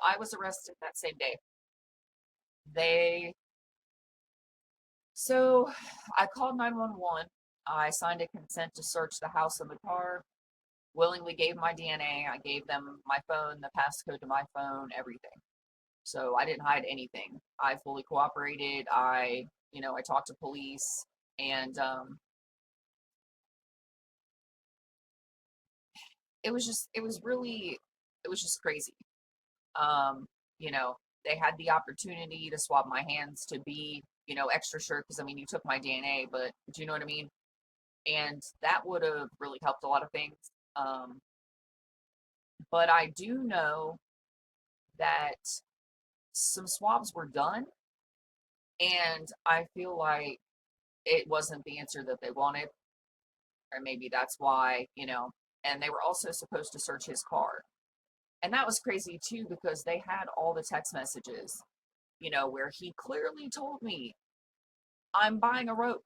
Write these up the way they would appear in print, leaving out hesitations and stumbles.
I was arrested that same day. They, so I called 911. I signed a consent to search the house and the car, willingly gave my DNA. I gave them my phone, the passcode to my phone, everything. So I didn't hide anything. I fully cooperated. I talked to police, and it was just crazy. Um, you know, they had the opportunity to swab my hands to be, extra sure because I mean, you took my DNA, but do you know what I mean? And that would have really helped a lot of things. Um, but I do know that some swabs were done, and I feel like it wasn't the answer that they wanted, or maybe that's why, and they were also supposed to search his car. And that was crazy too because they had all the text messages, where he clearly told me, I'm buying a rope.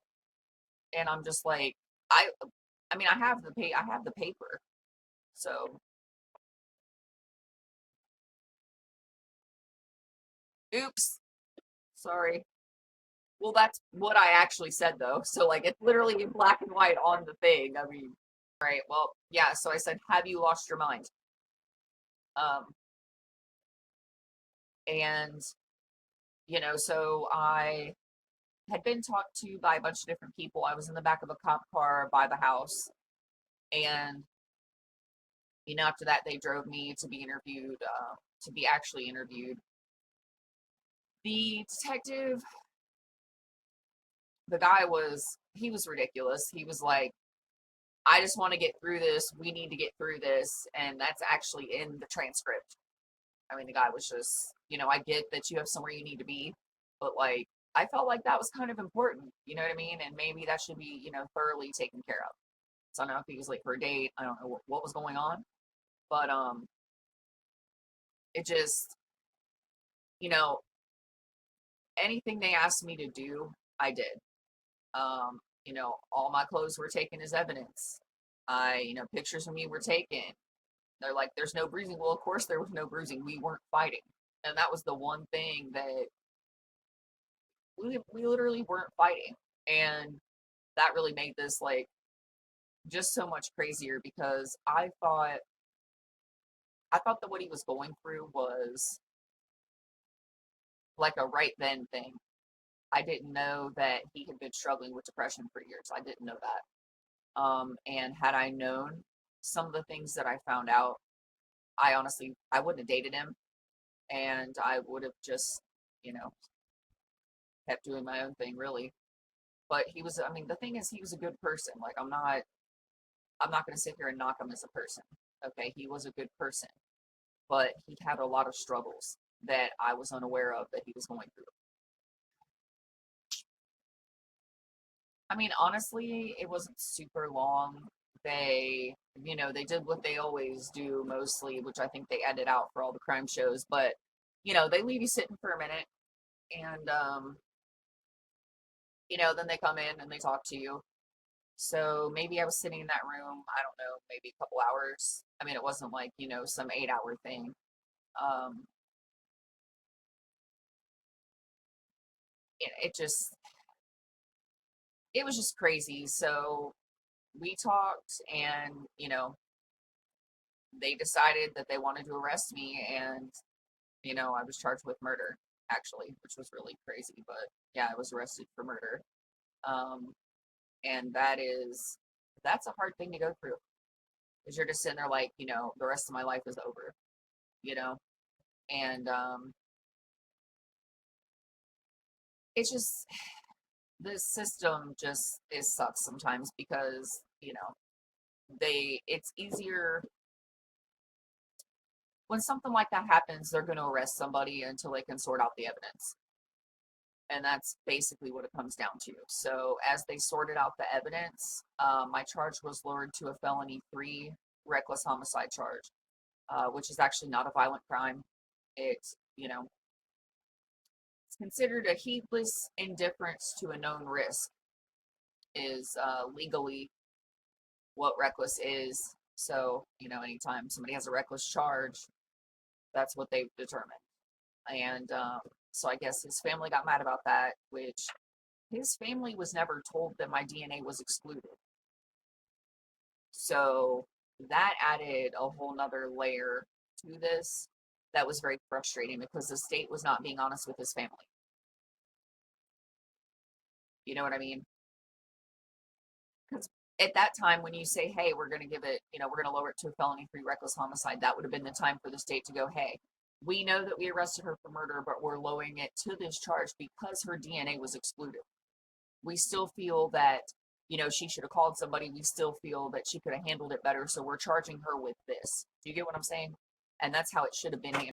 And I'm just like, I I mean, I have the paper. So, oops, sorry. Well, that's what I actually said though. So like it's literally in black and white on the thing. I mean, right. Well, yeah, so I said, "Have you lost your mind?" Um and so I had been talked to by a bunch of different people. I was in the back of a cop car by the house, and after that they drove me to be interviewed, to be actually interviewed. The detective, the guy he was ridiculous. He was like, I just want to get through this. We need to get through this. And that's actually in the transcript. I mean, the guy was just, I get that you have somewhere you need to be, but like, I felt like that was kind of important. You know what I mean? And maybe that should be, thoroughly taken care of. So I don't know if he was late for a date. I don't know what was going on, but it just, you know, anything they asked me to do, I did. All my clothes were taken as evidence. Pictures of me were taken. They're like, there's no bruising. Well, of course there was no bruising. We weren't fighting. And that was the one thing that we literally weren't fighting. And that really made this like just so much crazier because I thought that what he was going through was like a right then thing. I didn't know that he had been struggling with depression for years. I didn't know that. And had I known some of the things that I found out, I wouldn't have dated him, and I would have just, you know, kept doing my own thing really. But I mean, the thing is, he was a good person. Like, I'm not going to sit here and knock him as a person. Okay, he was a good person, but he had a lot of struggles that I was unaware of that he was going through. I mean, honestly, it wasn't super long. They did what they always do mostly, which I think they edit out for all the crime shows, but, they leave you sitting for a minute, and, then they come in and they talk to you. So maybe I was sitting in that room, I don't know, maybe a couple hours. I mean, it wasn't like, some 8 hour thing. Um, it just, it was just crazy. So we talked, and, they decided that they wanted to arrest me, and I was charged with murder actually, which was really crazy, but yeah, I was arrested for murder. um and that's a hard thing to go through because you're just sitting there like, the rest of my life is over, you know and it's just, the system just is sucks sometimes because, it's easier when something like that happens. They're going to arrest somebody until they can sort out the evidence. And that's basically what it comes down to. So as they sorted out the evidence, my charge was lowered to a felony 3 reckless homicide charge, which is actually not a violent crime. It's, it's considered a heedless indifference to a known risk is, legally what reckless is. So, anytime somebody has a reckless charge, That's what they determined. And so I guess his family got mad about that, which his family was never told that my DNA was excluded. So that added a whole nother layer to this that was very frustrating because the state was not being honest with his family. You know what I mean? Because at that time, when you say, hey, we're going to give it, we're going to lower it to a felony free reckless homicide, that would have been the time for the state to go, hey, we know that we arrested her for murder, but we're lowering it to this charge because her DNA was excluded. We still feel that, she should have called somebody. We still feel that she could have handled it better. So we're charging her with this. Do you get what I'm saying? And that's how it should have been handled.